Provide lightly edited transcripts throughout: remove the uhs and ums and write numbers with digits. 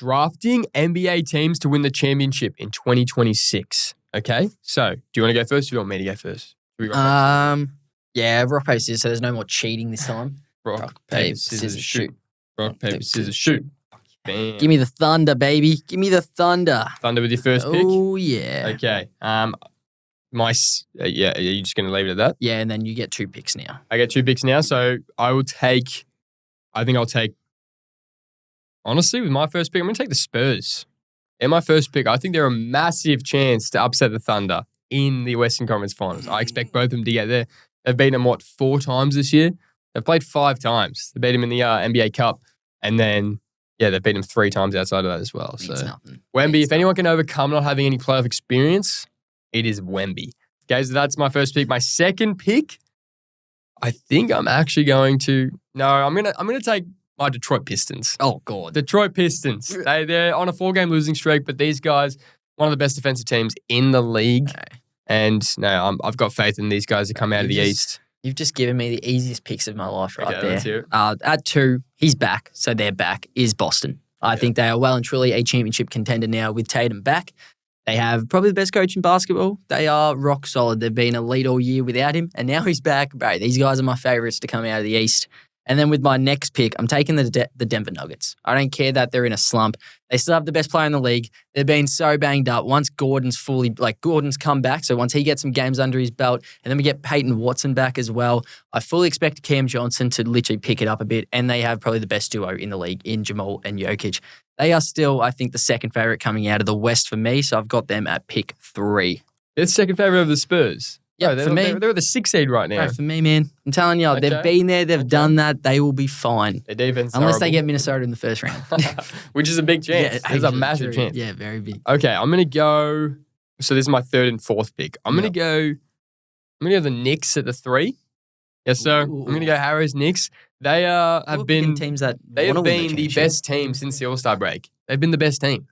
drafting NBA teams to win the championship in 2026. Okay, so do you want to go first or do you want me to go first? Yeah, rock, paper, scissors, so there's no more cheating this time. Rock, paper, scissors, shoot. Rock, paper, scissors, shoot. Bam. Give me the thunder, baby. Give me the thunder. Thunder with your first pick? Oh, yeah. Okay. Yeah, are you just going to leave it at that? Yeah, and then you get 2 picks now. I get 2 picks now, so I'll take, honestly, with my first pick, I'm going to take the Spurs. In my first pick, I think they're a massive chance to upset the Thunder in the Western Conference Finals. I expect both of them to get there. They've beaten them, 4 times this year? They've played 5 times. They beat them in the NBA Cup. And then, yeah, they've beaten them 3 times outside of that as well. So, Wemby, if anyone can overcome not having any playoff experience, it is Wemby. Okay, so that's my first pick. My second pick, I think I'm actually going to... No, I'm gonna take my Detroit Pistons. Oh, God. Detroit Pistons. They're on a 4-game losing streak, but these guys, one of the best defensive teams in the league. Okay. And no, I've got faith in these guys to come out of the East. You've just given me the easiest picks of my life right there. Let's hear it. At 2, he's back, so they're back, is Boston. I think they are well and truly a championship contender now with Tatum back. They have probably the best coach in basketball. They are rock solid. They've been elite all year without him, and now he's back. Bro, these guys are my favorites to come out of the East. And then with my next pick, I'm taking the Denver Nuggets. I don't care that they're in a slump. They still have the best player in the league. They've been so banged up. Once Gordon's come back, so once he gets some games under his belt, and then we get Peyton Watson back as well, I fully expect Cam Johnson to literally pick it up a bit, and they have probably the best duo in the league in Jamal and Jokic. They are still, I think, the second favorite coming out of the West for me, so I've got them at pick 3. They're the second favorite of the Spurs. Yeah, for me. They're the 6th seed right now. Right, for me, man. I'm telling you, they've been there, they've done that, they will be fine. Their defense unless they get Minnesota in the first round. Which is a big chance. Yeah, There's a massive chance. Yeah, very big. Okay, I'm going to go... So this is my 3rd and 4th pick. I'm going to go the Knicks at the 3. Yes, sir. I'm going to go Harris Knicks. They have been teams that the best team since the All-Star break. They've been the best team.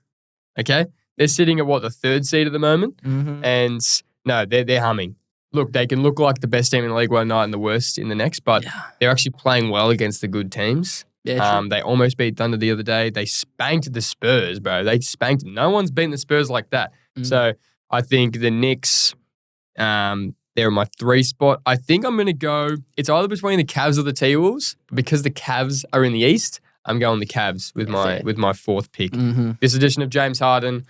Okay? They're sitting at, the 3rd seed at the moment? Mm-hmm. And no, they're humming. Look, they can look like the best team in the league one night and the worst in the next, but they're actually playing well against the good teams. Yeah, they almost beat Thunder the other day. They spanked the Spurs, bro. They spanked them. No one's beaten the Spurs like that. Mm. So I think the Knicks, they're in my 3 spot. I think I'm going to go, it's either between the Cavs or the T-Wolves. Because the Cavs are in the East, I'm going the Cavs with my 4th pick. Mm-hmm. This edition of James Harden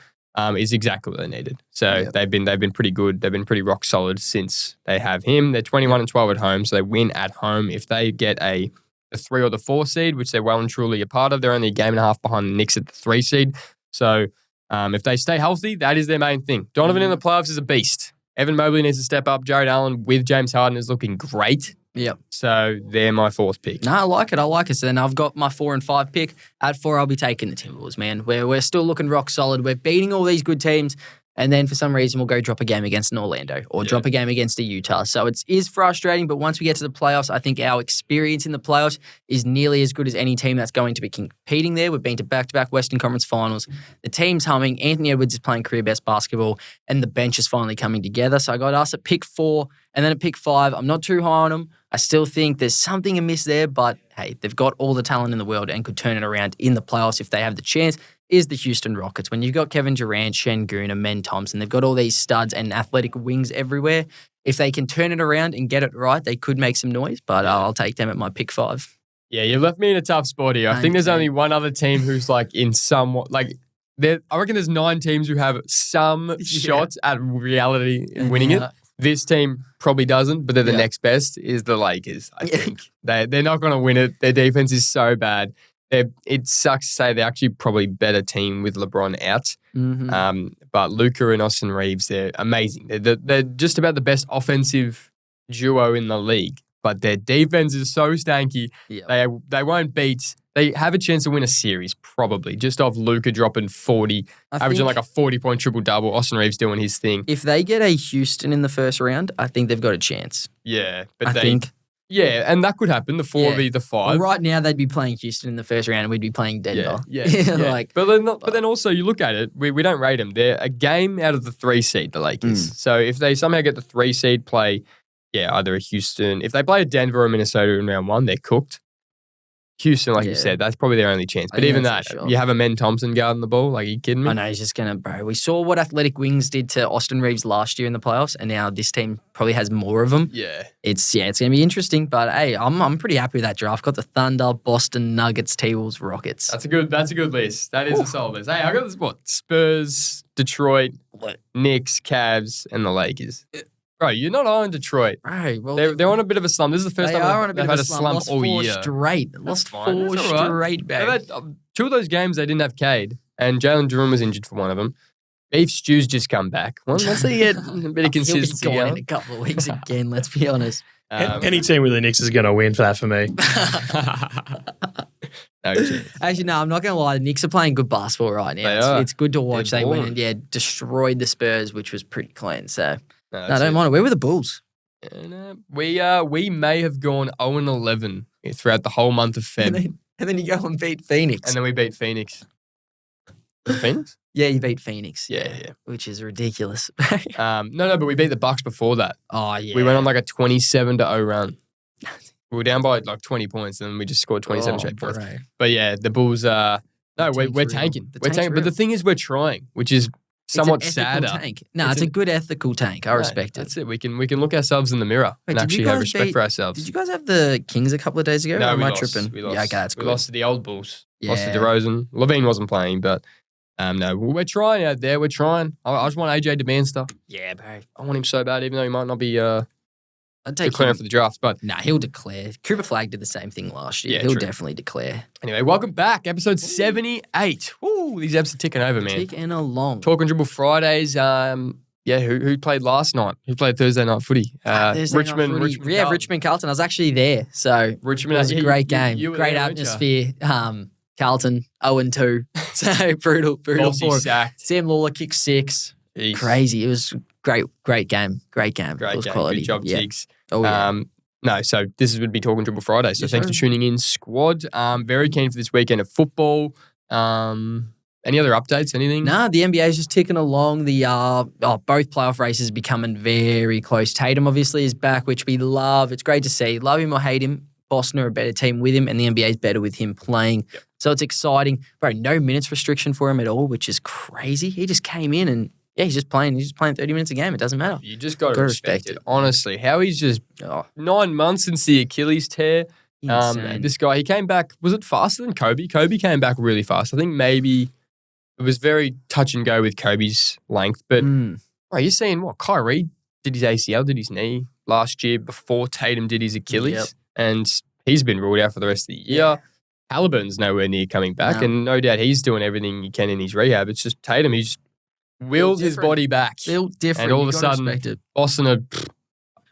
is exactly what they needed. So they've been pretty good. They've been pretty rock solid since they have him. They're 21-12 at home, so they win at home. If they get a 3 or the 4 seed, which they're well and truly a part of, they're only a game and a half behind the Knicks at the 3 seed. So if they stay healthy, that is their main thing. Donovan in the playoffs is a beast. Evan Mobley needs to step up. Jared Allen with James Harden is looking great. Yep. So they're my 4th pick. No, I like it. So then I've got my 4 and 5 pick. At 4, I'll be taking the Timberwolves, man. We're still looking rock solid. We're beating all these good teams. And then for some reason, we'll go drop a game against an Orlando or drop a game against a Utah. So it is frustrating, but once we get to the playoffs, I think our experience in the playoffs is nearly as good as any team that's going to be competing there. We've been to back-to-back Western Conference Finals. The team's humming. Anthony Edwards is playing career best basketball, and the bench is finally coming together. So I got us at pick 4, and then at pick 5. I'm not too high on them. I still think there's something amiss there, but hey, they've got all the talent in the world and could turn it around in the playoffs if they have the chance. Is the Houston Rockets. When you've got Kevin Durant, Şengün, and Men Thompson, they've got all these studs and athletic wings everywhere. If they can turn it around and get it right, they could make some noise, but I'll take them at my pick 5. Yeah, you left me in a tough spot here. I think there's only one other team who's in somewhat, I reckon there's 9 teams who have some shots at reality in winning it. This team probably doesn't, but they're the next best is the Lakers, I think. They're not going to win it. Their defense is so bad. It sucks to say they're actually probably better team with LeBron out. Mm-hmm. But Luka and Austin Reeves, they're amazing. They're just about the best offensive duo in the league. But their defense is so stanky. Yep. They won't beat. They have a chance to win a series, probably, just off Luka dropping 40, averaging a 40-point triple-double, Austin Reeves doing his thing. If they get a Houston in the first round, I think they've got a chance. Yeah, but I think. Yeah, and that could happen, the 4 v the 5. Well, right now, they'd be playing Houston in the first round, and we'd be playing Denver. Yeah. But then also, you look at it, we don't rate them. They're a game out of the 3 seed, the Lakers. So if they somehow get the 3 seed, play, either a Houston. If they play a Denver or Minnesota in round 1, they're cooked. Houston, like you Yeah. said, that's probably their only chance. I But think even that's that, for sure. you have a Men Thompson guarding the ball. Like, are you kidding me? I know he's just gonna, bro. We saw what Athletic Wings did to Austin Reeves last year in the playoffs, and now this team probably has more of them. Yeah. It's gonna be interesting. But hey, I'm pretty happy with that draft. Got the Thunder, Boston, Nuggets, T-Wolves, Rockets. That's a good list. That is a solid list. Hey, I got this, Spurs, Detroit, Knicks, Cavs, and the Lakers. Bro, you're not on Detroit. Right. Well, They're on a bit of a slump. This is the first they time are on a bit they've of had a a slump. slump Lost all four year. straight. That's Lost fine. four That's all right. straight, They've back. had, 2 of those games they didn't have Cade, and Jalen Duren was injured for one of them. Beef Stew's just come back. Once they get a bit of consistency He'll be gone going. in a couple of weeks again. Let's be honest. Any team with the Knicks is going to win for that for me. No chance. Actually, no, I'm not going to lie. The Knicks are playing good basketball right now. They are. It's good to watch. They're They went balling. and destroyed the Spurs, which was pretty clean. So No, no, I don't mind it. Where were the Bulls? And, we may have gone 0-11 throughout the whole month of Feb, And then you go and beat Phoenix. and then we beat Phoenix. Was it Phoenix? Yeah, you beat Phoenix. Yeah. Which is ridiculous. No, but we beat the Bucks before that. Oh, yeah. We went on like a 27-0 run. We were down by like 20 points, and then we just scored 27 straight points. bro. But yeah, the Bulls. No, we're tank's tanking. real. The We're tank's tanking. But the real. thing is, we're trying, which is somewhat It's an ethical sadder. tank. No, It's it's a good ethical tank. I respect it. That's it. We can look ourselves in the mirror Wait, and did you actually have guys respect beat- for ourselves. Did you guys have the Kings a couple of days ago? No, or am we I lost. tripping? We lost. Yeah, okay, that's we good. lost to the old Bulls. Lost to Yeah. DeRozan. Levine wasn't playing, but no, we're trying out there. We're trying. I just want AJ DeManster. Yeah, bro. I want him so bad, even though he might not be I'd take declaring him. for the draft. But Nah, he'll declare. Cooper Flag did the same thing last year. Yeah, He'll true. definitely declare. anyway, welcome back. Episode 78. Ooh, these episodes are ticking over, man. Ticking along. Talking Dribble Fridays. Who played last night? Who played Thursday night footy? Thursday night Richmond. footy. Richmond. Yeah, Carlton. Richmond Carlton. I was actually there. So Richmond. it was a yeah, great game. you were Great there, weren't ya? atmosphere. Carlton 0-2. So brutal Bossy for him. sacked. Sam Lawler kicked 6. Jeez. Crazy. It was great game. Great game. Great It was game. quality. Good job, yeah. Jigs. Oh, yeah. No, so this would be Talking Dribble Friday. So Yes, thanks sir. for tuning in, squad. Very keen for this weekend of football. Any other updates? Anything? Nah, the NBA is just ticking along. The both playoff races are becoming very close. Tatum obviously is back, which we love. It's great to see. Love him or hate him, Boston are a better team with him, and the NBA is better with him playing. Yep. So it's exciting. Bro, no minutes restriction for him at all, which is crazy. He just came in and he's just playing. He's just playing 30 minutes a game. It doesn't matter. You just got to Gotta respect respect it. Honestly, how he's just Oh, 9 months since the Achilles tear. insane. This guy, he came back. Was it faster than Kobe? Kobe came back really fast. I think maybe it was very touch and go with Kobe's length. But bro, you're seeing what? Kyrie did his ACL, did his knee last year before Tatum did his Achilles. Yep. And he's been ruled out for the rest of the year. Yeah. Halliburton's nowhere near coming back. No. And no doubt he's doing everything he can in his rehab. It's just Tatum, he's willed his different. body back. Built different. And all of You a gotta sudden, respect it. Boston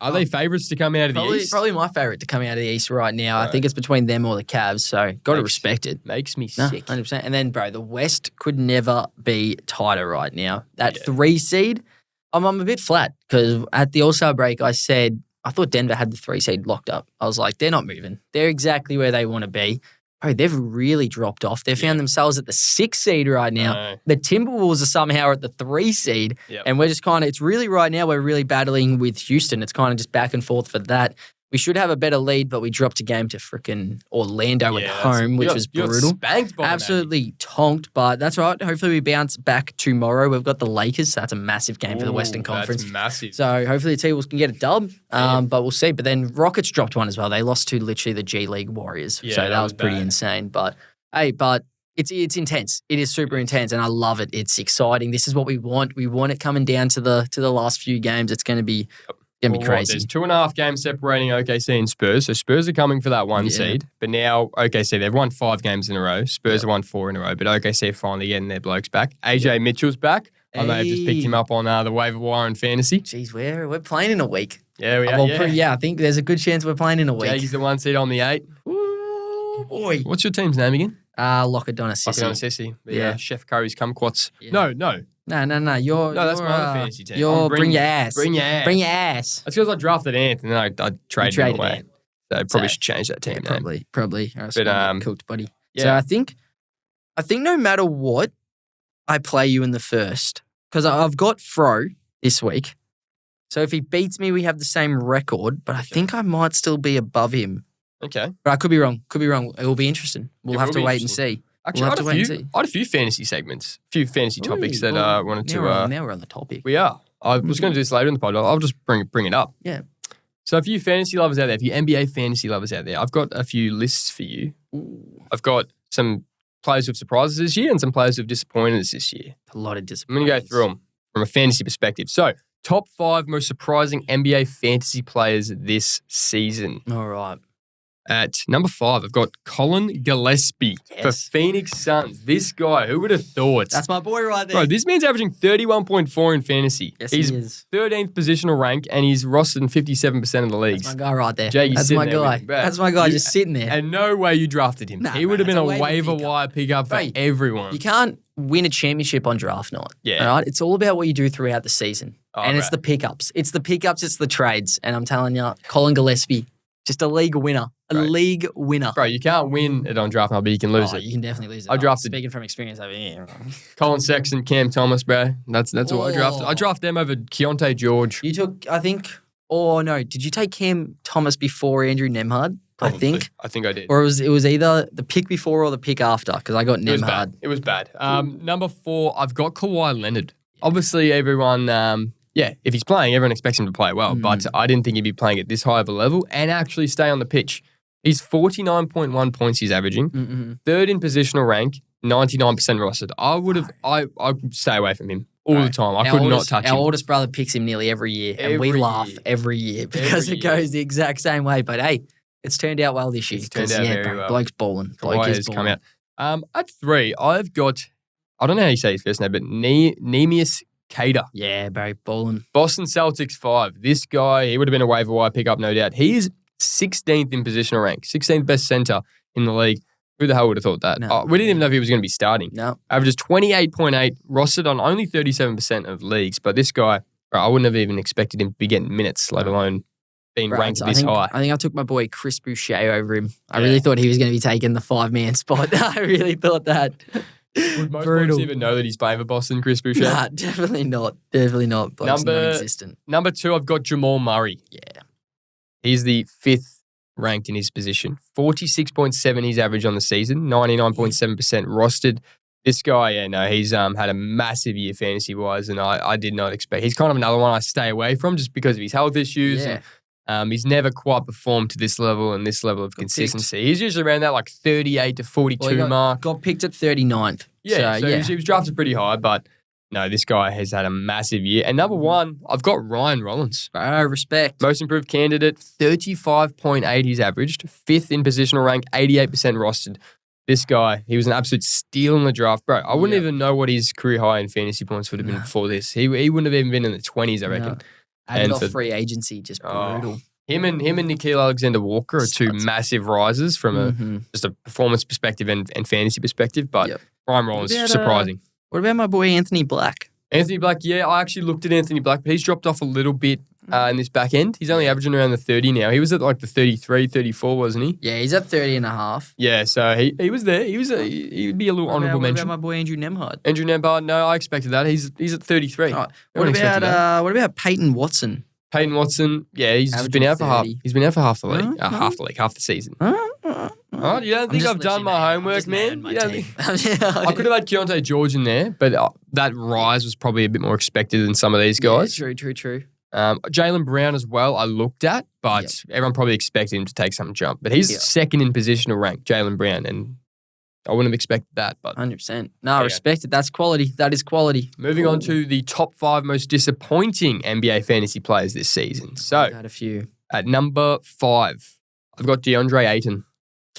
are they favourites to come out of the East? Probably my favourite to come out of the East right now. I Right. think it's between them or the Cavs. So got to Makes- respect it. Makes me No, sick. 100%. And then, bro, the West could never be tighter right now. That Yeah. 3 seed, I'm a bit flat because at the All-Star break, I said, I thought Denver had the 3 seed locked up. I was like, they're not moving. They're exactly where they want to be. Bro, they've really dropped off. They found themselves at the 6 seed right now. No. The Timberwolves are somehow at the 3 seed. Yep. And we're just kind of, it's really right now, we're really battling with Houston. It's kind of just back and forth for that. We should have a better lead, but we dropped a game to freaking Orlando at home, which was you got brutal. spanked by them, Absolutely tonked, but that's right. Hopefully we bounce back tomorrow. We've got the Lakers, so that's a massive game for the Western Ooh, Conference. That's massive. So hopefully the T-Wolves can get a dub, Yeah. but we'll see. But then Rockets dropped one as well. They lost to literally the G League Warriors. Yeah, So that that was was pretty bad. insane. But hey, it's intense. It is super intense, and I love it. It's exciting. This is what we want. We want it coming down to the last few games. It's going to be crazy. There's 2.5 games separating OKC and Spurs. So Spurs are coming for that 1 Yeah. seed. But now OKC, they've won 5 games in a row. Spurs have won 4 in a row. But OKC are finally getting their blokes back. AJ Mitchell's back. I may have just picked him up on the waiver wire in fantasy. Jeez, we're playing in a week. Yeah, we are. Well, Yeah. I think there's a good chance we're playing in a week. Jake's the 1 seed on the 8. Ooh, boy. What's your team's name again? Lockadonna Fucking on Sissy. Sissy. Yeah. Chef Curry's kumquats. Yeah. No. No. You're No, that's my other fantasy team. You're I'm bring your ass. Bring your ass. Bring your ass. That's because I drafted Ant and then I traded him away. Ant. So I probably So- should change that team Yeah, name. probably. Or else But, you're gonna get cooked, buddy. So Yeah. I think no matter what, I play you in the first because I've got Fro this week. So if he beats me, we have the same record. But I think I might still be above him Okay. But I could be wrong. It will be interesting. We'll have to wait and see. Actually, We'll I have to wait and see. had a few fantasy segments, a few fantasy topics that I wanted to. Now we're on the topic. We are. I was going to do this later in the pod. I'll just bring it up. Yeah. So a few fantasy lovers out there, a few NBA fantasy lovers out there, I've got a few lists for you. I've got some players who have surprised us this year and some players who have disappointed us this year. A lot of I'm disappointment. going to go through them from a fantasy perspective. So, top 5 most surprising NBA fantasy players this season. All right. At number 5, I've got Colin Gillespie for Phoenix Suns. This guy, who would have thought? That's my boy right there. Bro, this man's averaging 31.4 in fantasy. Yes, he's he is. 13th positional rank, and he's rostered in 57% of the leagues. That's my guy right there. Jake, That's my guy. That's my guy just sitting there. And no way you drafted him. Nah, he would have been it's a a waiver pickup. wire pickup for Right. everyone. You can't win a championship on draft night. Yeah. All right? It's all about what you do throughout the season. Oh, and it's right. the pickups. It's the trades. And I'm telling you, Colin Gillespie, just a league winner. A Right. league winner. Bro, you can't win it on draft night, but you can lose it. You can definitely lose it. I drafted- Speaking from experience over here. Colin Sexton, Cam Thomas, bro. That's what I drafted. I drafted them over Keontae George. You took, I think, or no, did you take Cam Thomas before Andrew Nemhard? I think. I think I did. Or it was either the pick before or the pick after because I got It was Nemhard. bad. It was bad. Number 4, I've got Kawhi Leonard. Obviously, everyone, if he's playing, everyone expects him to play well. But I didn't think he'd be playing at this high of a level and actually stay on the pitch. He's 49.1 points he's averaging. Third in positional rank, 99% rostered. I'd stay away from him all the time. I could not touch him. Our oldest brother picks him nearly every year, and we Every laugh year. every year because Every it goes the exact same way. But hey, it's turned out well this year. It's turned 'cause, out yeah, very bro, well. bloke's balling. Bloke Kawhi is has come balling. out. At 3, I've got, I don't know how you say his first name, but Neemias Cater. Yeah, bro, balling. Boston Celtics 5. This guy, he would have been a waiver wire pickup, no doubt. He is 16th in positional rank, 16th best center in the league. Who the hell would have thought that? No. We didn't even know if he was going to be starting. No. Averages 28.8, rostered on only 37% of leagues. But this guy, bro, I wouldn't have even expected him to be getting minutes, let alone being Right, ranked so this high. I think I took my boy Chris Boucher over him. I Yeah. really thought he was going to be taking the 5-man spot. I really thought that. Would most Brutal. folks even know that he's playing for Boston, Chris Boucher? Nah, definitely not. Definitely not. Bloke's Number- non-existent. Number 2, I've got Jamal Murray. Yeah. He's the 5th ranked in his position. 46.7 he's average on the season, 99.7% rostered. This guy, he's had a massive year fantasy-wise, and I did not expect. He's kind of another one I stay away from just because of his health issues. Yeah. And, he's never quite performed to this level and this level of consistency. He's usually around that like 38 to 42 mark. Got picked at 39th. Yeah, so yeah. he was drafted pretty high, but no, this guy has had a massive year. And number 1, I've got Ryan Rollins. Bro, respect. Most improved candidate, 35.8 he's averaged. 5th in positional rank, 88% rostered. This guy, he was an absolute steal in the draft. Bro, I wouldn't even know what his career high in fantasy points would have been before this. He wouldn't have even been in the 20s, I reckon. No. Added And off for- free agency, just brutal. Him and Nikhil Alexander-Walker are 2 Studs. massive rises from Mhm. just a performance perspective and fantasy perspective. But Yep. Ryan Rollins, about, surprising. What about my boy Anthony Black? Anthony Black, yeah, I actually looked at Anthony Black, but he's dropped off a little bit in this back end. He's only averaging around the 30 now. He was at like the 33, 34, wasn't he? Yeah, he's at 30 and a half. Yeah, so he was there. He'd be a little honourable What mention. about my boy Andrew Nemhard? Andrew Nembhard, no, I expected that. He's at 33. All right. No one expected that. What about Peyton Watson? Peyton Watson, yeah, he's just been Averaging out for half. 30. He's been out for half the league, No, half the season. Huh? Oh, you don't think I've done my homework, man? You don't think- I could have had Keontae George in there, but that rise was probably a bit more expected than some of these guys. True. Jaylen Brown as well, I looked at, but everyone probably expected him to take some jump. But he's second in positional rank, Jaylen Brown, and I wouldn't have expected that. But 100%. No, respect it. That's quality. That is quality. moving on to the top 5 most disappointing NBA fantasy players this season. So I've had a few. at number 5, I've got DeAndre Ayton.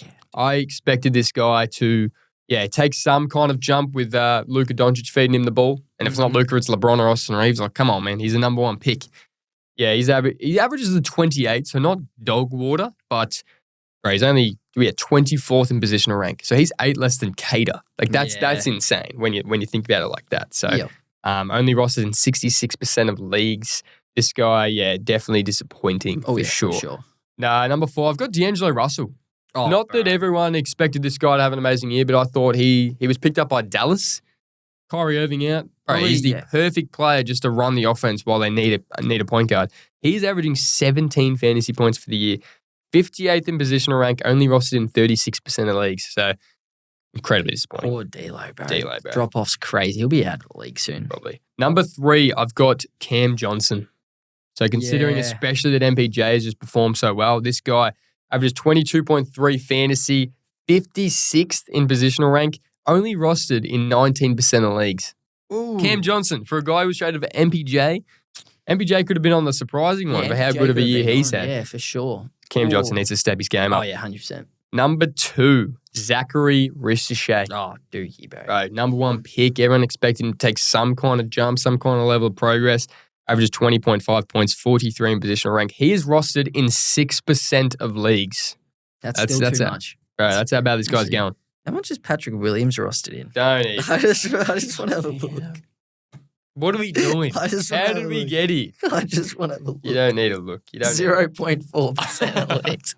Yeah. I expected this guy to, take some kind of jump with Luka Doncic feeding him the ball. And if it's not Luka, it's LeBron or Austin Reeves. Like, come on, man. He's the number 1 pick. Yeah, he averages a 28, so not dog water, but bro, he's only 24th in positional rank. So he's 8 less than Cater. Like, that's insane when you think about it like that. So only rostered in 66% of leagues. This guy, definitely disappointing for sure. Nah, number 4, I've got D'Angelo Russell. Oh, Not that everyone expected this guy to have an amazing year, but I thought he was picked up by Dallas. Kyrie Irving out. Bro, he's the perfect player just to run the offense while they need a point guard. He's averaging 17 fantasy points for the year, 58th in positional rank, only rostered in 36% of leagues. So incredibly disappointing. Poor D'Lo, bro. D'Lo, bro. Drop-off's crazy. He'll be out of the league soon. Probably. Number 3, I've got Cam Johnson. So considering especially that MPJ has just performed so well, this guy averages 22.3 fantasy, 56th in positional rank, only rostered in 19% of leagues. Ooh. Cam Johnson, for a guy who was traded for MPJ could have been on the surprising one for how MPJ good of a could have year been he's on. had. Yeah, for sure. Cam Johnson needs to step his game up. Oh, yeah, 100%. Number 2, Zachary Ricochet. Oh, Dookie, bro. Right, number 1 pick. Everyone expected him to take some kind of jump, some kind of level of progress. Averages 20.5 points, 43 in positional rank. He is rostered in 6% of leagues. That's still too much. Right, that's how bad this guy's going. How much is Patrick Williams rostered in? Don't he? I just want to have a look. What are we doing? I just How did we get here? I just want to have a look. You don't need a look. You don't 0.4% of leagues.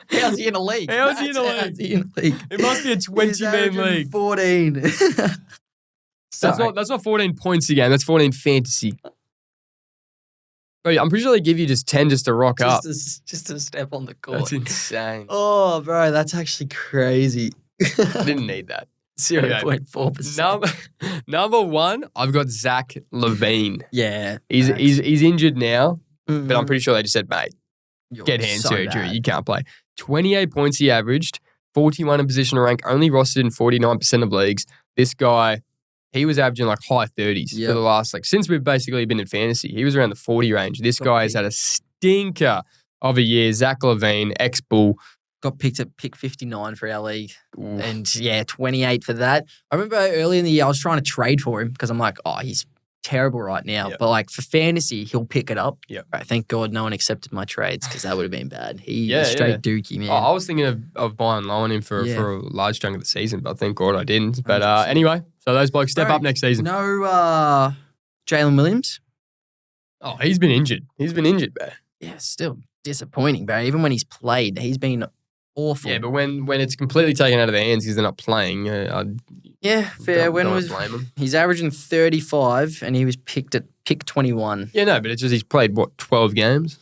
How's he in a league? How's he in a league? It must be a 20-man league. 14. That's not 14 points a game. That's 14 fantasy. Bro, I'm pretty sure they give you just 10 just to rock up. Just to step on the court. That's insane. Oh, bro, that's actually crazy. I didn't need that. 0.4%. Number 1, I've got Zach LaVine. Yeah. He's injured now, but I'm pretty sure they just said, mate, get hand surgery. Bad. You can't play. 28 points he averaged, 41 in positional rank, only rostered in 49% of leagues. This guy, he was averaging like high 30s for the last, since we've basically been in fantasy. He was around the 40 range. This guy has had a stinker of a year. Zach LaVine, ex-Bull. Got picked at pick 59 for our league. Oof. And 28 for that. I remember early in the year, I was trying to trade for him because I'm like, oh, he's terrible right now. Yep. But for fantasy, he'll pick it up. Yep. Right, thank God no one accepted my trades because that would have been bad. He was straight dookie, man. Oh, I was thinking of buying low on him for a large chunk of the season, but thank God I didn't. But anyway, so those blokes step up next season. No Jalen Williams? Oh, he's been injured. Bro. Yeah, still disappointing, bro. Even when he's played, he's been awful. Yeah, but when it's completely taken out of their hands because they're not playing, fair. Blame him. He's averaging 35 and he was picked at pick 21. Yeah, no, but it's just he's played 12 games.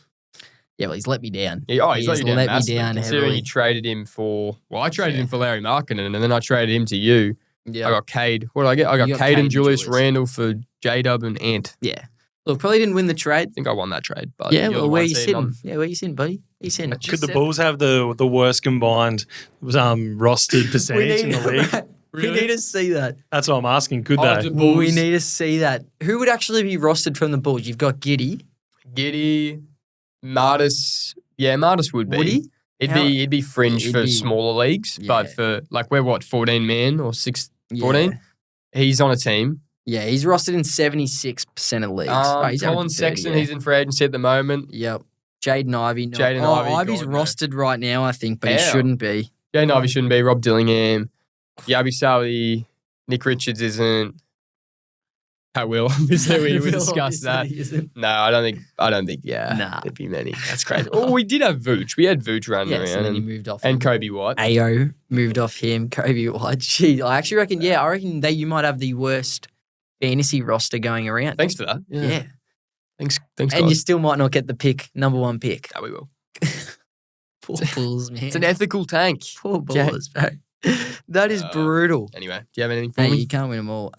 Yeah, well, he's let me down. Yeah, he's let you down massively, me down considering heavily. you traded him for. Well, I traded him for Larry Markkinen, and then I traded him to you. Yeah, I got Cade. What did I get? I got Cade and Julius Randle for J-Dub and Ant. Yeah. Look, probably didn't win the trade. I think I won that trade. But where you sitting? Yeah, where you sitting, buddy? You sitting? Could the Bulls have the worst combined rostered percentage in the league? Really? We need to see that. That's what I'm asking. Could they? We need to see that. Who would actually be rostered from the Bulls? You've got Giddey, Martis. Yeah, Martis would be. Would he? It'd be fringe for smaller leagues, but for we're 14 man or 14? He's on a team. Yeah, he's rostered in 76% of leagues. Colin Sexton, he's in free agency at the moment. Yep. Jaden Ivey. Ivy's rostered right now, I think, but he shouldn't be. Jaden Ivey shouldn't be. Rob Dillingham. Yabi Sally. Nick Richards isn't. I will. Obviously, we discussed that. No, I don't think, there'd be many. That's crazy. Oh, we did have Vooch. We had Vooch running around. And then he moved off. And Kobe White. AO moved off him. Kobe White. Gee, I actually reckon, that you might have the worst fantasy roster going around. Thanks for that. Yeah. Thanks, and guys. you still might not get the number 1 pick. No, we will. Poor Bulls, man. It's an ethical tank. Poor Bulls, bro. That is brutal. Anyway, do you have anything for me? You can't win them all.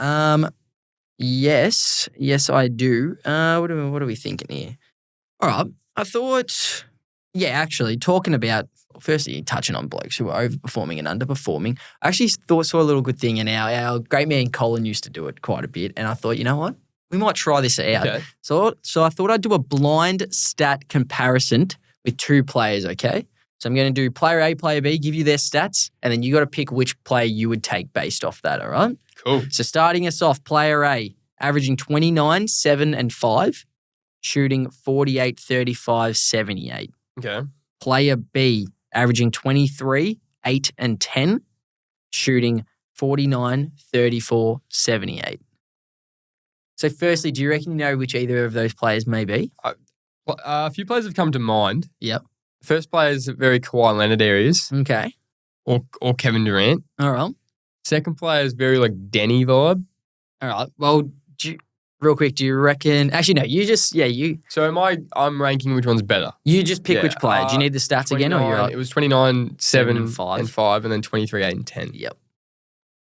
Yes, I do. What are we thinking here? All right, I thought, actually, talking about, firstly, touching on blokes who are overperforming and underperforming, I actually saw a little good thing, and our great man Colin used to do it quite a bit, and I thought, you know what? We might try this out. Okay. So I thought I'd do a blind stat comparison with 2 players, okay? So I'm going to do player A, player B, give you their stats, and then you got to pick which player you would take based off that, all right? Cool. So starting us off, player A, averaging 29, 7, and 5, shooting 48, 35, 78. Okay. Player B, averaging 23, 8, and 10, shooting 49, 34, 78. So firstly, do you reckon you know which either of those players may be? A few players have come to mind. Yep. First player is very Kawhi Leonard areas. Okay. Or Kevin Durant. All right. Second player is very Denny vibe. All right. Well, Real quick, do you reckon? Actually, no. You just So I'm ranking which one's better. you just pick Yeah, which player. Do you need the stats again, or you're 29, up? It was 29, 7, and 5. and 5, and then 23, 8, and 10. Yep.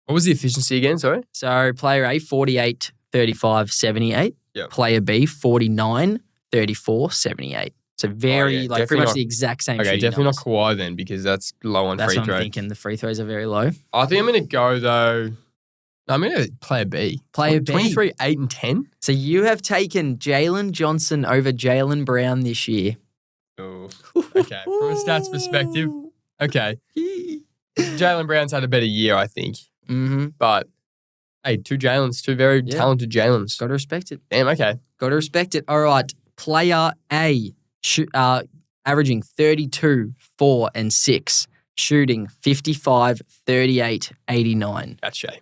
What was the efficiency again? Sorry. So player A 48, 35, 78. Yep. Player B 49, 34, 78. So very definitely pretty much not- the exact same. Okay, shooting definitely numbers. not Kawhi then because that's low on That's free what throw. I'm thinking. The free throws are very low. I think I'm going to go though. No, I'm going to player B. Player B. 23, 8, and 10. So you have taken Jalen Johnson over Jalen Brown this year. Oh, okay. From a stats perspective, okay. Jalen Brown's had a better year, I think. Mm-hmm. But hey, two Jalen's, two very talented Jalen's. Got to respect it. Damn, okay. Got to respect it. All right. Player A, averaging 32, 4, and 6. Shooting 55, 38, 89. That's Shay.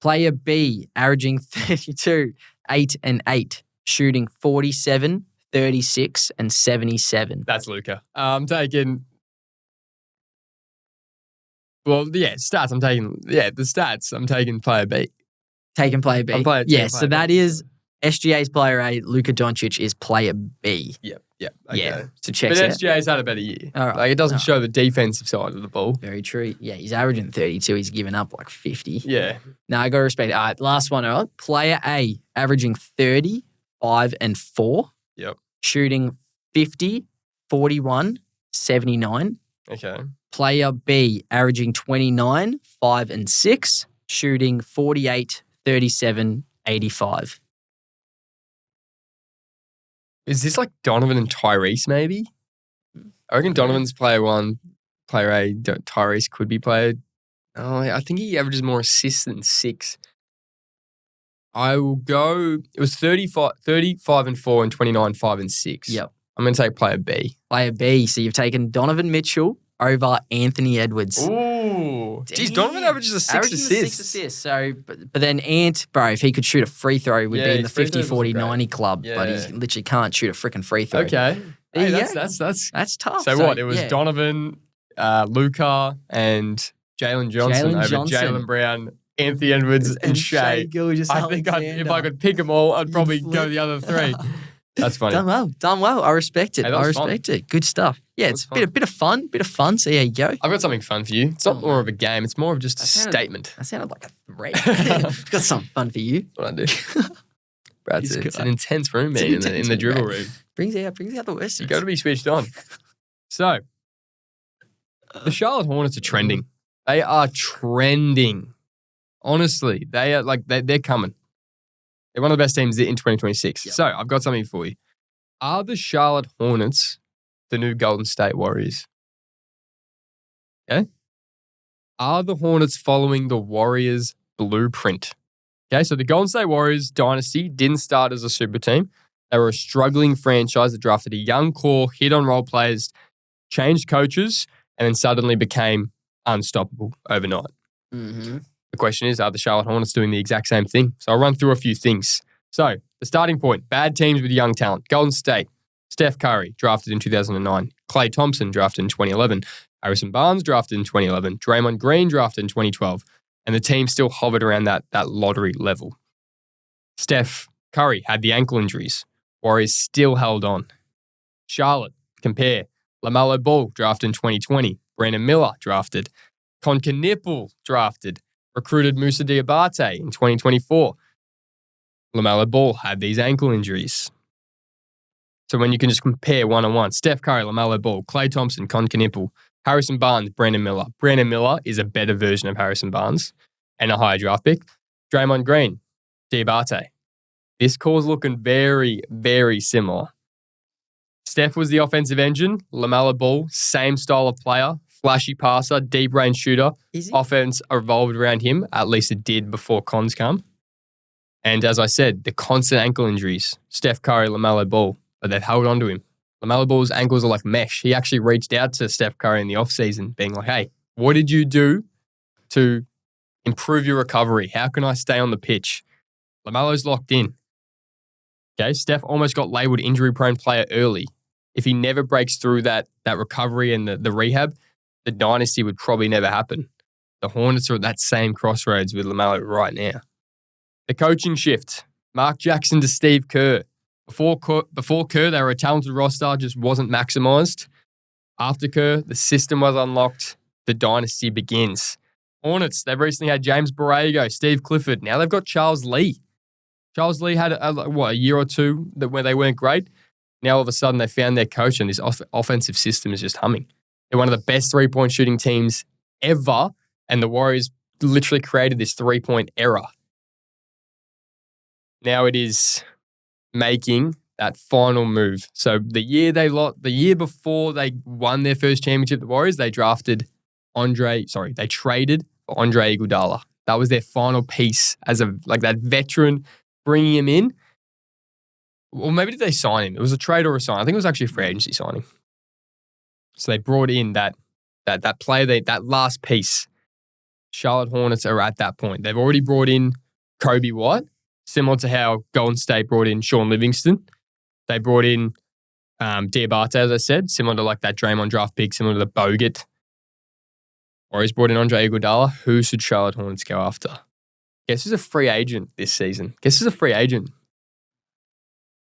Player B, averaging 32, 8, and 8. Shooting 47, 36, and 77. That's Luca. I'm taking. Well, yeah, stats. The stats. I'm taking player B. Taking player B. I'm taking Yes, player so B. that is SGA's player A. Luka Doncic is player B. Yep. Okay. Yeah, so check But out. SGA's had a better year. All right. Like, it doesn't All right. show the defensive side of the ball. Very true. Yeah, he's averaging 32. He's given up like 50. Yeah. No, I got to respect it. All right, last one. All right. Player A, averaging 30, 5, and 4. Yep. Shooting 50, 41, 79. Okay. Player B, averaging 29, 5, and 6. Shooting 48, 37, 85. Is this like Donovan and Tyrese maybe? I reckon Donovan's player 1, player A. Tyrese could be player. Oh, I think he averages more assists than 6. I will go. It was 35 and 4 and 29, 5 and 6. Yep. I'm going to take player B. Player B. So you've taken Donovan Mitchell over Anthony Edwards. Ooh. Geez, Damn. Donovan averages a 6 Averaging assists. 6 assists. So, but then Ant, bro, if he could shoot a free throw, would Yeah, be in the his free 50, throws 40, wasn't great. 90 club. But Yeah. he literally can't shoot a freaking free throw. Okay. There Hey, you that's go. That's tough. So what? It was yeah. Donovan, Luca, and Jalen Johnson Jalen over Johnson. Jalen Brown, Anthony Edwards, and Shea. I think if I could pick them all, I'd probably go the other 3. That's funny. Done well. I respect it. Hey, that I was fun. respect it. Good stuff. Yeah, That it's was a bit of fun. So yeah, you go. I've got something fun for you. It's not Oh, more of a game. It's more of just a That sounded- statement. That sounded like a threat. Got something fun for you. That's what I do. Brad, He's it's good. an intense room, It's man, an in the intense dribble room, room. Brings out the worst. You got to be switched on. So, the Charlotte Hornets are trending. They are trending. Honestly, they are they're coming. They're one of the best teams in 2026. Yep. So, I've got something for you. Are the Charlotte Hornets the new Golden State Warriors? Okay. Are the Hornets following the Warriors blueprint? Okay, so the Golden State Warriors dynasty didn't start as a super team. They were a struggling franchise that drafted a young core, hit-on-roll players, changed coaches, and then suddenly became unstoppable overnight. Mm-hmm. The question is, are the Charlotte Hornets doing the exact same thing? So I'll run through a few things. So the starting point, bad teams with young talent. Golden State, Steph Curry, drafted in 2009. Klay Thompson, drafted in 2011. Harrison Barnes, drafted in 2011. Draymond Green, drafted in 2012. And the team still hovered around that lottery level. Steph Curry had the ankle injuries. Warriors still held on. Charlotte, compare. LaMelo Ball, drafted in 2020. Brandon Miller, drafted. Konkanippel, drafted. Recruited Moussa Diabate in 2024. LaMelo Ball had these ankle injuries. So when you can just compare one-on-one, Steph Curry, LaMelo Ball, Klay Thompson, Konkanippel, Harrison Barnes, Brandon Miller. Brandon Miller is a better version of Harrison Barnes and a higher draft pick. Draymond Green, Diabate. This core's looking very, very similar. Steph was the offensive engine. LaMelo Ball, same style of player, flashy passer, deep range shooter. Is he? Offense evolved around him. At least it did before cons come. And as I said, the constant ankle injuries. Steph Curry, LaMelo Ball, but they've held on to him. LaMelo Ball's ankles are like mesh. He actually reached out to Steph Curry in the offseason being like, hey, what did you do to improve your recovery? How can I stay on the pitch? LaMelo's locked in. Okay, Steph almost got labeled injury-prone player early. If he never breaks through that recovery and the rehab, the dynasty would probably never happen. The Hornets are at that same crossroads with LaMelo right now. The coaching shift. Mark Jackson to Steve Kerr. Before Kerr, they were a talented roster, just wasn't maximised. After Kerr, the system was unlocked. The dynasty begins. Hornets, they've recently had James Borrego, Steve Clifford. Now they've got Charles Lee. Charles Lee had, a year or two where they weren't great. Now all of a sudden they found their coach and this offensive system is just humming. They're one of the best three-point shooting teams ever, and the Warriors literally created this three-point era. Now it is making that final move. So the year before they won their first championship, the Warriors, they traded for Andre Iguodala. That was their final piece as that veteran, bringing him in. Or maybe did they sign him? It was a trade or a sign. I think it was actually a free agency signing. So they brought in that player, that last piece. Charlotte Hornets are at that point. They've already brought in Kobe White, similar to how Golden State brought in Sean Livingston. They brought in Diabate, as I said, similar to like that Draymond draft pick, similar to the Bogut. Warriors brought in Andre Iguodala. Who should Charlotte Hornets go after? Guess who's a free agent this season?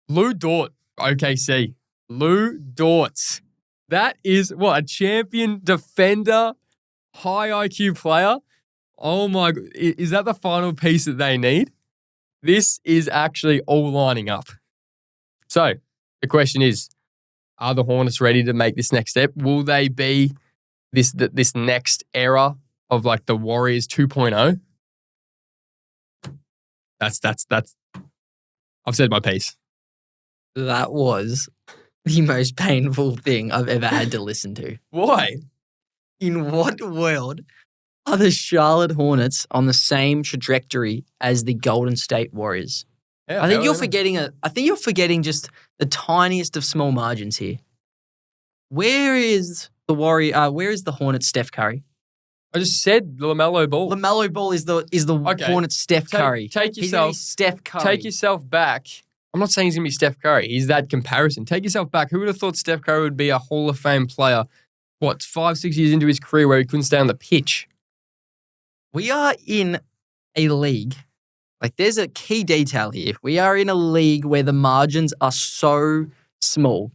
Lou Dort, OKC. Lou Dortz. That is a champion defender, high IQ player. Oh my God. Is that the final piece that they need? This is actually all lining up. So the question is, are the Hornets ready to make this next step? Will they be this next era of like the Warriors 2.0? That's I've said my piece. That was the most painful thing I've ever had to listen to. Why? In what world are the Charlotte Hornets on the same trajectory as the Golden State Warriors? Yeah, I think you're forgetting just the tiniest of small margins here. Where is the Hornets Steph Curry? I just said the LaMelo Ball. LaMelo Ball is the Hornets Steph Curry. He's Steph Curry. Take yourself back. I'm not saying he's going to be Steph Curry. He's that comparison. Take yourself back. Who would have thought Steph Curry would be a Hall of Fame player, 5-6 years into his career where he couldn't stay on the pitch? We are in a league. Like, there's a key detail here. We are in a league where the margins are so small.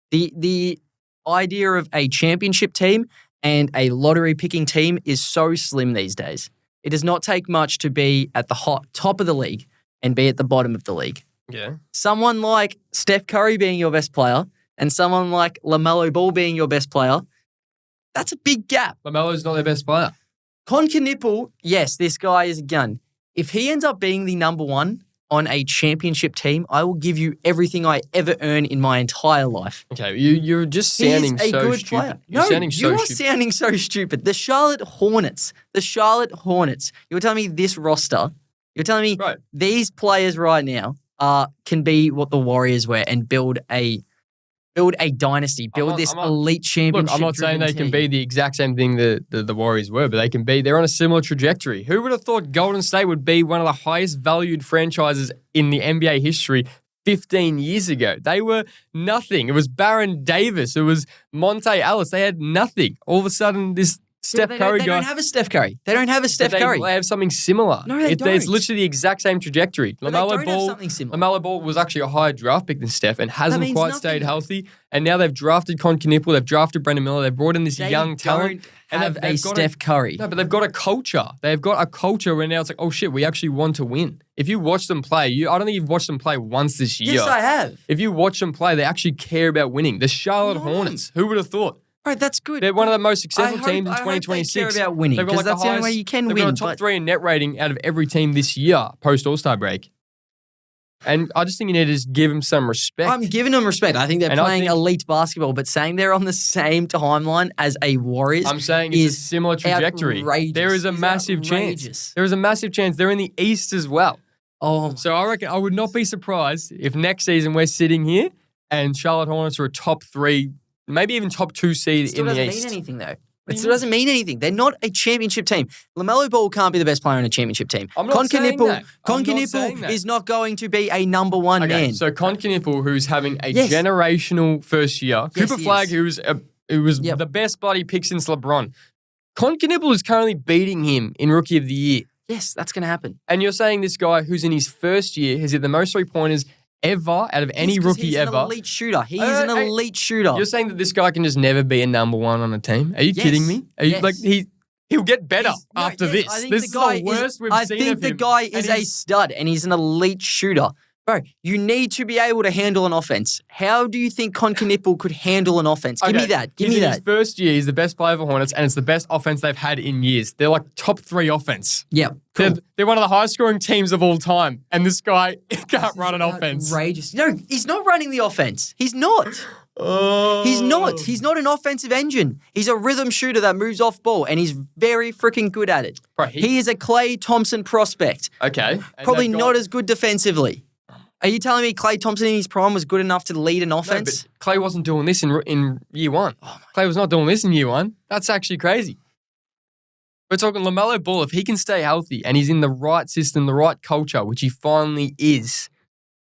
The idea of a championship team and a lottery picking team is so slim these days. It does not take much to be at the top of the league and be at the bottom of the league. Yeah. Someone like Steph Curry being your best player and someone like LaMelo Ball being your best player, that's a big gap. LaMelo's not their best player. Concaniple, yes, this guy is a gun. If he ends up being the number one on a championship team, I will give you everything I ever earn in my entire life. Okay, you're just sounding He's a so good stupid. player. You're sounding so stupid. Sounding so stupid. The Charlotte Hornets. You're telling me this roster, you're telling me these players right now can be what the Warriors were and build a dynasty, elite championship. Look, I'm not saying they can be the exact same thing that the Warriors were, but they're on a similar trajectory. Who would have thought Golden State would be one of the highest valued franchises in the NBA history 15 years ago? They were nothing. It was Baron Davis. It was Monte Ellis. They had nothing. All of a sudden, this Steph Curry guy. They don't have a Steph Curry. They have something similar. No, they don't. It's literally the exact same trajectory. LaMelo Ball was actually a higher draft pick than Steph and hasn't quite stayed healthy. And now they've drafted Concaniple. They've drafted Brendan Miller. They've brought in this young talent. And they've Steph Curry. No, but they've got a culture. They've got a culture where now it's like, oh shit, we actually want to win. If you watch them play, I don't think you've watched them play once this year. Yes, I have. If you watch them play, they actually care about winning. The Charlotte Hornets. Who would have thought? Right, that's good. They're one of the most successful teams in 2026. I hope they care about winning because that's the only way you can win. They've got a top 3 in net rating out of every team this year post All-Star break. And I just think you need to just give them some respect. I'm giving them respect. I think they're playing elite basketball, but saying they're on the same timeline as a Warriors, I'm saying it's a similar trajectory. Outrageous. There is a massive chance. There is a massive chance. They're in the East as well. Oh, so I reckon I would not be surprised if next season we're sitting here and Charlotte Hornets are a top 3, maybe even top 2 seed in the East. It doesn't mean anything, though. It still doesn't mean anything. They're not a championship team. LaMelo Ball can't be the best player on a championship team. I'm not saying that. Concaniple is not going to be a number one man. So Concaniple, who's having a generational first year. Cooper Flagg, who was the best bloody pick since LeBron. Concaniple is currently beating him in Rookie of the Year. Yes, that's going to happen. And you're saying this guy who's in his first year has hit the most three-pointers ever out of any rookie he's ever. An elite shooter. He is an elite shooter. You're saying that this guy can just never be a number one on a team? Are you kidding me? Are you like he'll get better after this? This is the worst we've seen of him. I think the guy is a stud and he's an elite shooter. Bro, you need to be able to handle an offense. How do you think Konkanippel could handle an offense? Give me that. Give me that. His first year, he's the best player for Hornets, and it's the best offense they've had in years. They're like top 3 offense. Yeah, cool. They're one of the highest scoring teams of all time, and this guy can't run an offense. Outrageous. No, he's not running the offense. He's not. He's not. He's not an offensive engine. He's a rhythm shooter that moves off ball, and he's very freaking good at it. Bro, he is a Klay Thompson prospect. Okay. Probably not as good defensively. Are you telling me Klay Thompson in his prime was good enough to lead an offense? No, but Klay wasn't doing this in year one. Klay was not doing this in year one. That's actually crazy. We're talking LaMelo Ball. If he can stay healthy and he's in the right system, the right culture, which he finally is,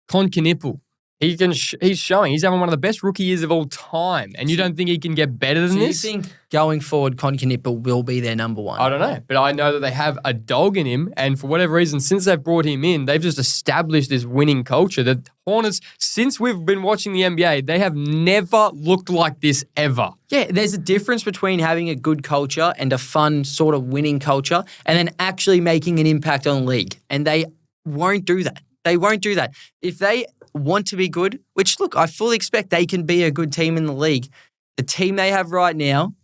Konkanippel, he's showing. He's having one of the best rookie years of all time. And you don't think he can get better than this? Do you think going forward, Konkanippel will be their number one? I don't know. But I know that they have a dog in him. And for whatever reason, since they've brought him in, they've just established this winning culture that Hornets, since we've been watching the NBA, they have never looked like this ever. Yeah, there's a difference between having a good culture and a fun sort of winning culture and then actually making an impact on the league. And they won't do that. They won't do that. If they want to be good, which, look, I fully expect they can be a good team in the league. The team they have right now,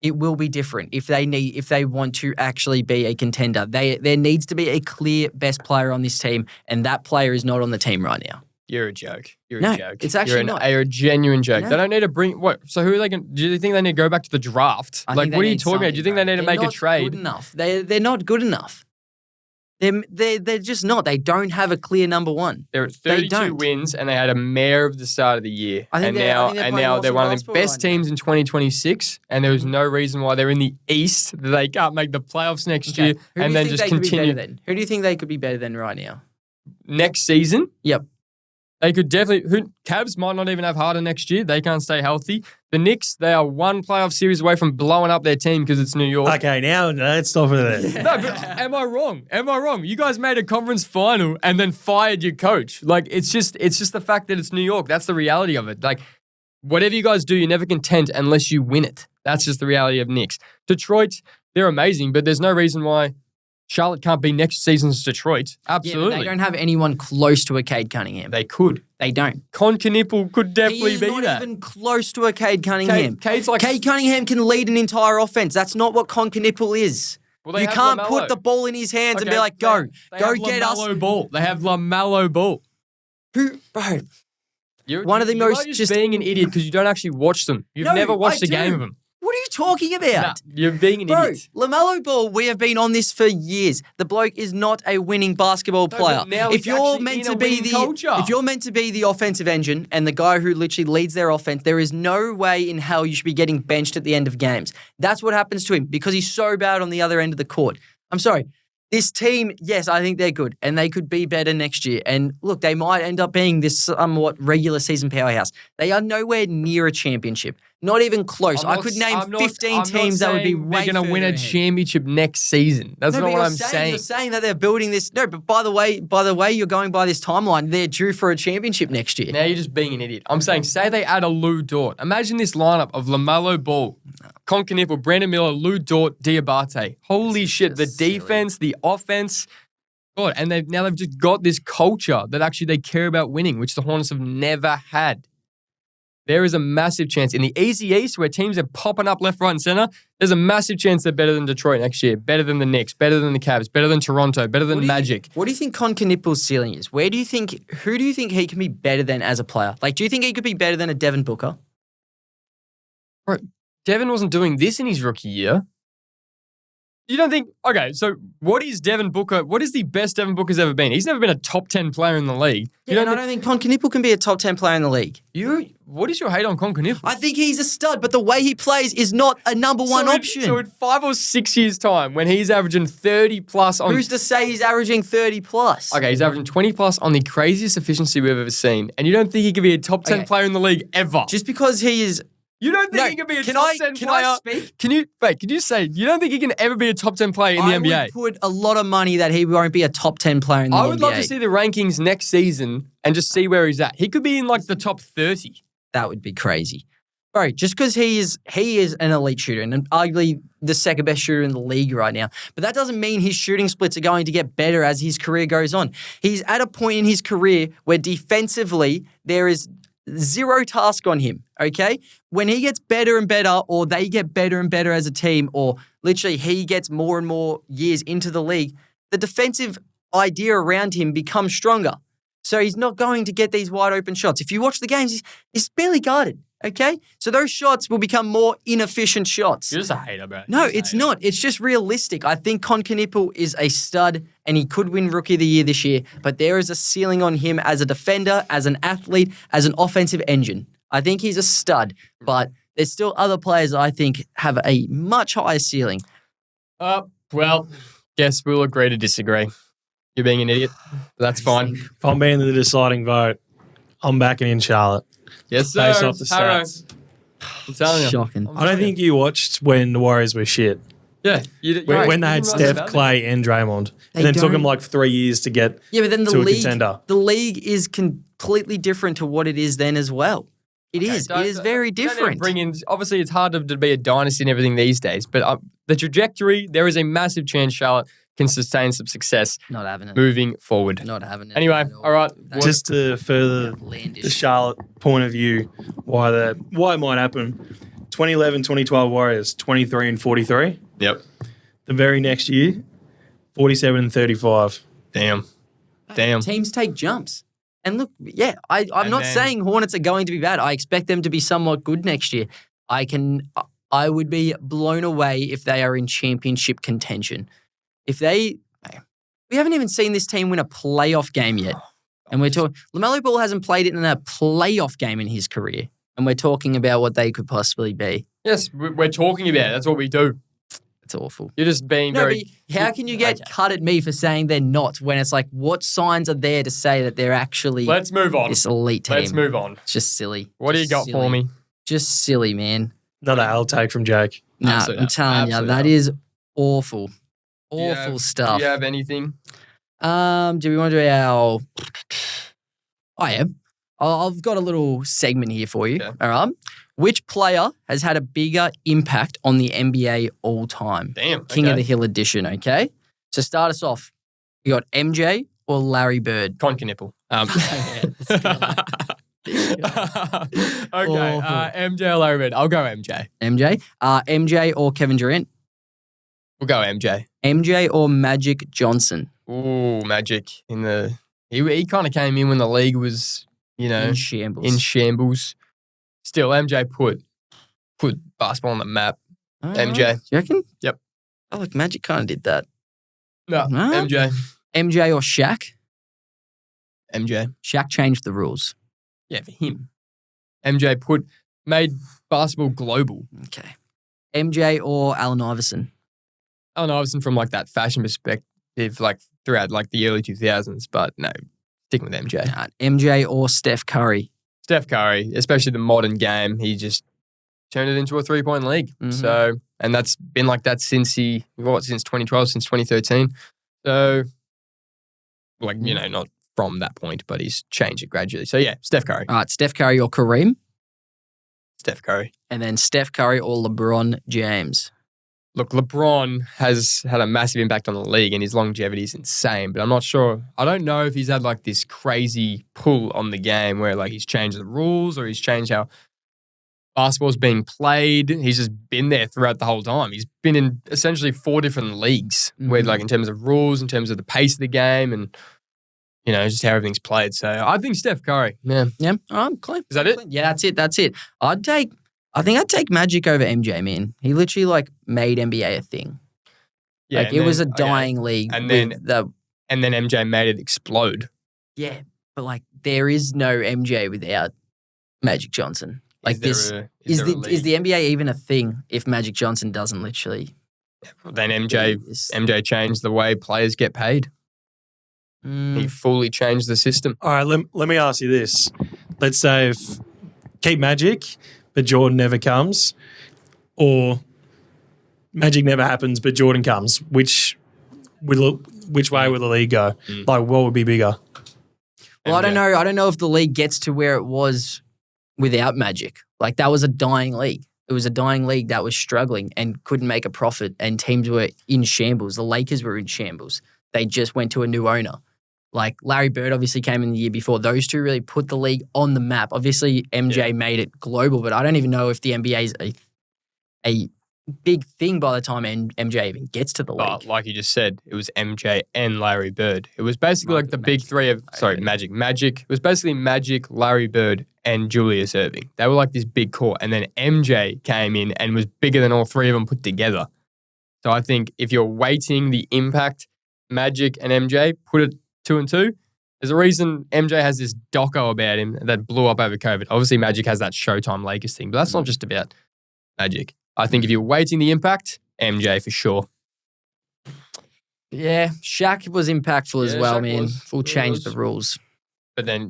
it will be different if they want to actually be a contender. There needs to be a clear best player on this team, and that player is not on the team right now. You're a joke. You're a joke. It's actually not. You're a genuine joke. No. They don't need to bring what? So who are they going? Do you think they need to go back to the draft? Like, what are you talking about? Do you think they need to make a trade? Good enough. They're not good enough. They're just not. They don't have a clear number one. They're at 32 wins, and they had a mare of the start of the year. And now they're one of the best teams in 2026, and there was no reason why they're in the East that they can't make the playoffs next year and then just continue. Who do you think they could be better than right now? Next season? Yep. They could definitely. Cavs might not even have Harden next year. They can't stay healthy. The Knicks, they are one playoff series away from blowing up their team because it's New York. Okay, now let's stop it there. No, but am I wrong? Am I wrong? You guys made a conference final and then fired your coach. Like, it's just the fact that it's New York. That's the reality of it. Like, whatever you guys do, you're never content unless you win it. That's just the reality of Knicks. Detroit, they're amazing, but there's no reason why Charlotte can't be next season's Detroit. Absolutely. Yeah, but they don't have anyone close to a Cade Cunningham. They could. They don't. Konkanippel could definitely be that. He's not even close to a Cade Cunningham. Cade Cunningham can lead an entire offense. That's not what Konkanippel is. Well, you can't put the ball in his hands and be like, go get us. Ball. They have LaMelo Ball. Bro. One of the most just being an idiot because you don't actually watch them. You've never watched a game of them. What are you talking about? Nah, you're being an idiot. LaMelo Ball, we have been on this for years. The bloke is not a winning basketball player. If you're meant to be the offensive engine and the guy who literally leads their offense, there is no way in hell you should be getting benched at the end of games. That's what happens to him because he's so bad on the other end of the court. I'm sorry. This team, yes, I think they're good, and they could be better next year. And look, they might end up being this somewhat regular season powerhouse. They are nowhere near a championship. Not even close. I could name 15 teams that would be way they're going to win a championship next season. That's not what I'm saying. You're saying that they're building this. No, but by the way you're going by this timeline, they're due for a championship next year. Now you're just being an idiot. I'm saying, say they add a Lou Dort. Imagine this lineup of LaMelo Ball, Konkanippel, Brandon Miller, Lou Dort, Diabate. Holy shit, the defense, the offense. God, and they've just got this culture that actually they care about winning, which the Hornets have never had. There is a massive chance in the easy East where teams are popping up left, right, and center. There's a massive chance they're better than Detroit next year, better than the Knicks, better than the Cavs, better than Toronto, better than Magic. What do you think Konkanippel's ceiling is? Who do you think he can be better than as a player? Like, do you think he could be better than a Devin Booker? Bro, Devin wasn't doing this in his rookie year. You don't think... Okay, so what is Devin Booker... What is the best Devin Booker's ever been? He's never been a top 10 player in the league. Yeah, I don't think Konkanippel can be a top 10 player in the league. What is your hate on Konkanippel? I think he's a stud, but the way he plays is not a number one option. So in 5 or 6 years' time, when he's averaging 30 plus on... Who's to say he's averaging 30 plus? Okay, he's averaging 20 plus on the craziest efficiency we've ever seen. And you don't think he could be a top 10 player in the league ever? Just because he is You don't think No, he can be a can top I- 10 can player? I speak? Can you say you don't think he can ever be a top 10 player in the I NBA? would put a lot of money that he won't be a top 10 player in the NBA. I would love to see the rankings next season and just see where he's at. He could be in like the top 30. That would be crazy. Bro, just because he is an elite shooter and arguably the second best shooter in the league right now. But that doesn't mean his shooting splits are going to get better as his career goes on. He's at a point in his career where defensively there is zero task on him, okay? When he gets better and better, or they get better and better as a team, or literally he gets more and more years into the league, the defensive idea around him becomes stronger. So he's not going to get these wide open shots. If you watch the games, he's barely guarded, okay? So those shots will become more inefficient shots. You're just a hater, bro. No, You're just a it's hater. not. It's just realistic. I think Konkanippel is a stud and he could win Rookie of the Year this year, but there is a ceiling on him as a defender, as an athlete, as an offensive engine. I think he's a stud, but there's still other players that I think have a much higher ceiling. Well, guess we'll agree to disagree. You're being an idiot. That's fine. If I'm being the deciding vote, I'm backing in Charlotte. Yes, sir. Based off the Harrow. stats. I'm telling you. Shocking. I'm I don't think you watched when the Warriors were shit. Yeah. When they had Steph, Clay, and Draymond. They And then it took don't- them like 3 years to get Yeah, but then to a contender. the league is completely different to what it is then as well. It is very different. Bring in, obviously, it's hard to be a dynasty and everything these days, but the trajectory, there is a massive chance Charlotte can sustain some success Not having it. moving forward. Not having it. Anyway, at all right. That's Just to further outlandish. the Charlotte point of view, why it might happen. 2011, 2012 Warriors, 23 and 43. Yep. The very next year, 47 and 35. Damn. Teams take jumps. And look, yeah, I'm And not then- saying Hornets are going to be bad. I expect them to be somewhat good next year. I would be blown away if they are in championship contention. We haven't even seen this team win a playoff game yet. And we're talking, LaMelo Ball hasn't played it in a playoff game in his career. And we're talking about what they could possibly be. Yes, we're talking about it. That's what we do. It's awful. You're just being very... but how can you get Okay. cut at me for saying they're not when it's like, what signs are there to say that they're actually Let's move on. this elite team? Let's move on. It's just silly. What do you got Just for silly. me? Just silly, man. Another L take from Jake. Nah, Absolutely I'm not. telling you, Absolutely that not. is awful. Do you Awful have- stuff. Do you have anything? Do we want to do our... I am. I've got a little segment here for you. Okay. All right. Which player has had a bigger impact on the NBA all time? Damn. King of okay. the Hill edition, okay? So start us off. You got MJ or Larry Bird? Concanipple. Okay, Awful. MJ or Larry Bird? I'll go MJ. MJ? MJ or Kevin Durant? We'll go MJ. MJ or Magic Johnson? Ooh, Magic in the... He kind of came in when the league was, In shambles. in shambles. Still, MJ put basketball on the map. MJ. Do you reckon? Yep. Oh, look, Magic kind of did that. No, Huh? MJ. MJ or Shaq? MJ. Shaq changed the rules. Yeah, for him. MJ made basketball global. Okay. MJ or Allen Iverson? Allen Iverson from like that fashion perspective, like throughout like the early 2000s, but no, sticking with MJ. MJ or Steph Curry? Steph Curry, especially the modern game, he just turned it into a 3-point league. Mhm. So, and that's been like that since since 2012, since 2013. So, like, not from that point, but he's changed it gradually. So, yeah, Steph Curry. All right, Steph Curry or Kareem? Steph Curry. And then Steph Curry or LeBron James? Look, LeBron has had a massive impact on the league and his longevity is insane, but I'm not sure. I don't know if he's had like this crazy pull on the game where like he's changed the rules or he's changed how basketball's being played. He's just been there throughout the whole time. He's been in essentially 4 different leagues where like in terms of rules, in terms of the pace of the game and, just how everything's played. So I think Steph Curry. Yeah. Yeah, I'm clean. Is that it? Yeah, that's it. I think I'd take Magic over MJ, man. He literally like made NBA a thing. Yeah. Like it was a dying league. And with And then MJ made it explode. yeah, but like there is no MJ without Magic Johnson. Like is there is a the league? NBA even a thing if Magic Johnson doesn't literally? Then MJ changed the way players get paid. He fully changed the system. All right, let me ask you this. Let's say if keep Magic, but Jordan never comes, or magic never happens, but Jordan comes. Which way will the league go? Like, what would be bigger? Well, I don't know. I don't know if the league gets to where it was without Magic. Like, that was a dying league. It was a dying league that was struggling and couldn't make a profit, and teams were in shambles. The Lakers were in shambles. They just went to a new owner. Like, Larry Bird obviously came in the year before. Those two really put the league on the map. Obviously, MJ made it global, but I don't even know if the NBA is a big thing by the time MJ even gets to the league. But like you just said, it was MJ and Larry Bird. It was basically like the big three of, Magic. It was basically Magic, Larry Bird, and Julius Erving. They were like this big core. And then MJ came in and was bigger than all three of them put together. So I think if you're weighting the impact, Magic and MJ, put it 2 and 2. There's a reason MJ has this doco about him that blew up over COVID. Obviously, Magic has that Showtime Lakers thing, but that's not just about Magic. I think if you're weighting the impact, MJ for sure. Yeah, Shaq was impactful as well, Shaq man. We'll change the was. rules. But then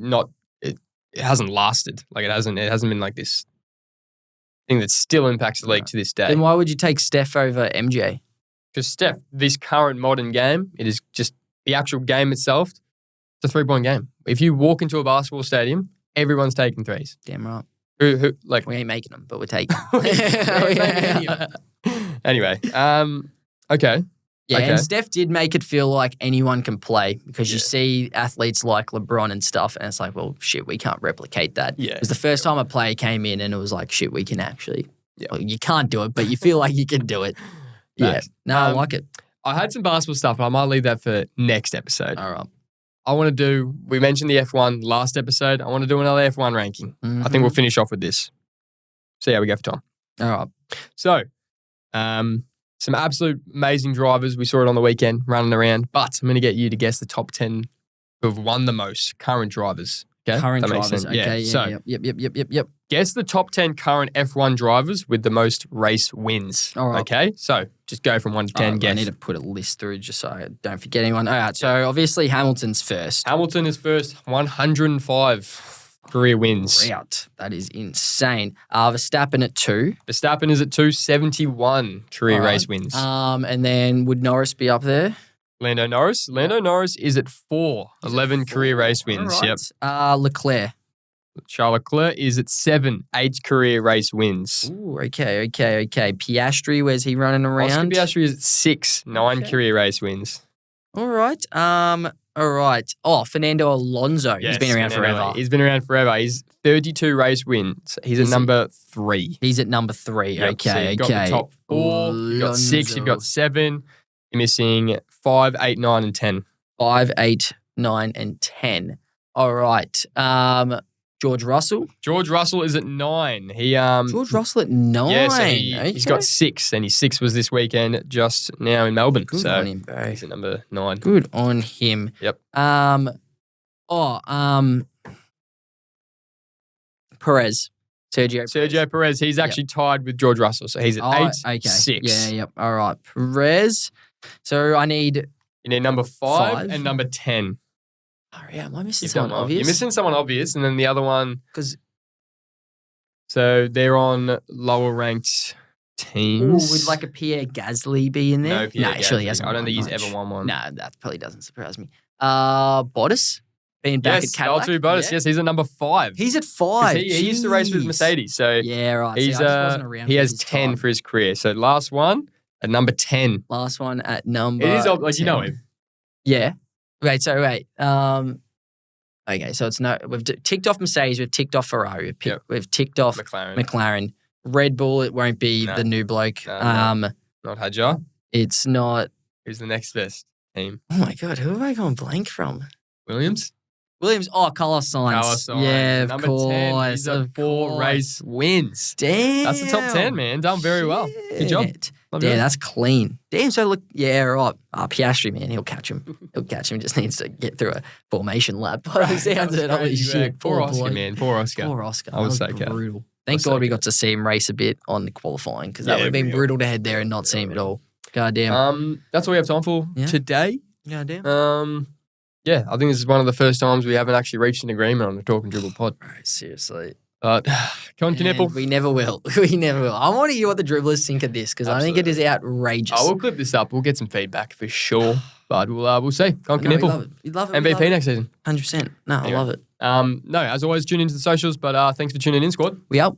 it hasn't lasted. Like it hasn't been like this thing that still impacts the league to this day. Then why would you take Steph over MJ? Because Steph, this current modern game, it is just the actual game itself. It's a 3-point game. If you walk into a basketball stadium, everyone's taking threes. Damn right. Who like We ain't making them, but we're taking them. Anyway, okay. Yeah, Okay. and Steph did make it feel like anyone can play because you see athletes like LeBron and stuff, and it's like, well, shit, we can't replicate that. Yeah. It was the first time a player came in and it was like, shit, we can actually. Yeah. Well, you can't do it, but you feel like you can do it. Yeah. No, I like it. I had some basketball stuff, but I might leave that for next episode. All right. I want to do, we mentioned the F1 last episode. I want to do another F1 ranking. I think we'll finish off with this. See how we go for time. All right. So, some absolute amazing drivers. We saw it on the weekend running around, but I'm going to get you to guess the top 10 who have won the most current drivers. Okay? Current That makes drivers. sense. Okay. So, Yep. guess the top 10 current F1 drivers with the most race wins. All right. Okay? So, just go from 1 to 10, I guess. need to put a list through just so I don't forget anyone. All right. So, obviously, Hamilton's first. Hamilton is first, 105 career wins. Out. That is insane. Verstappen at 2. Verstappen is at 271 career All right. race wins. And then would Norris be up there? Lando Norris. Lando Norris is at 4, 11 career race wins. All right. Yep. Leclerc. Charles Leclerc is at 7, 8 career race wins. Ooh, okay. Piastri, where's he running around? Oscar Piastri is at 6, 9 career race wins. All right. All right. Oh, Fernando Alonso. Yes, He's been around Fernando. forever. He's been around forever. He's 32 race wins. He's at number 3. He's at number 3. Yep, so Okay. you've got the top 4. You've got 6. You've got 7. You're missing 5, 8, 9, and 10. 5, 8, 9, and 10. All right. George Russell. George Russell is at 9. George Russell at 9. Yeah, so he's got 6, and his 6 was this weekend just now in Melbourne. Good so on him, bro. he's at number 9. Good on him. Yep. Perez. Sergio Perez. He's actually tied with George Russell, so he's at 8, 6. Yeah, yep. All right. Perez. So I need... You need number 5 5. and number 10. Oh, yeah. Am I missing You've done someone well. obvious? You're missing someone obvious, and then the other one. Because... So they're on lower ranked teams. would like a Pierre Gasly be in there? No, Pierre actually, he Gasly. hasn't. I don't think he's much. ever won one. No, that probably doesn't surprise me. Bottas being back Yes, at Cadillac. Valtteri Bottas. Yeah. Yes, he's at number 5. He's at 5. He used to race with Jeez. Mercedes, so Yeah, right. he's See, I just wasn't around he for has his 10 time. for his career. So last one at number 10. Last one at number. It is like 10. you know him. Yeah. Wait. Okay. So it's no. We've ticked off Mercedes. We've ticked off Ferrari. We've ticked off McLaren. Red Bull. It won't be the new bloke. No. Not Hadjar. It's not. Who's the next best team? Oh my god. Who have I gone blank from? Williams. Oh, Carlos Sainz. Carlos Sainz. Yeah, of Number course. 10. He's at 4 race wins. Damn. That's the top 10, man. Done very well. Good job. Love Yeah, it. that's clean. Damn, so look, yeah, right. Piastri, man, he'll catch him. Just needs to get through a formation lap. By the sounds of it, holy shit. Poor Oscar, man. Poor Oscar. Poor Oscar. I was That so good. brutal. Thank God we got to see him race a bit on the qualifying because that would have been brutal to head there and not see him at all. God damn. That's all we have time for today. God damn. Yeah, I think this is one of the first times we haven't actually reached an agreement on the Talk and Dribble pod. Bro, seriously. Con Knipple. We never will. We never will. I want to hear what the dribblers think of this because I think it is outrageous. We'll clip this up. We'll get some feedback for sure. But we'll see. Con No, we Knipple. love it. We love it. MVP next season. 100%. No, Anyway. I love it. No, as always, tune into the socials. But thanks for tuning in, squad. We out.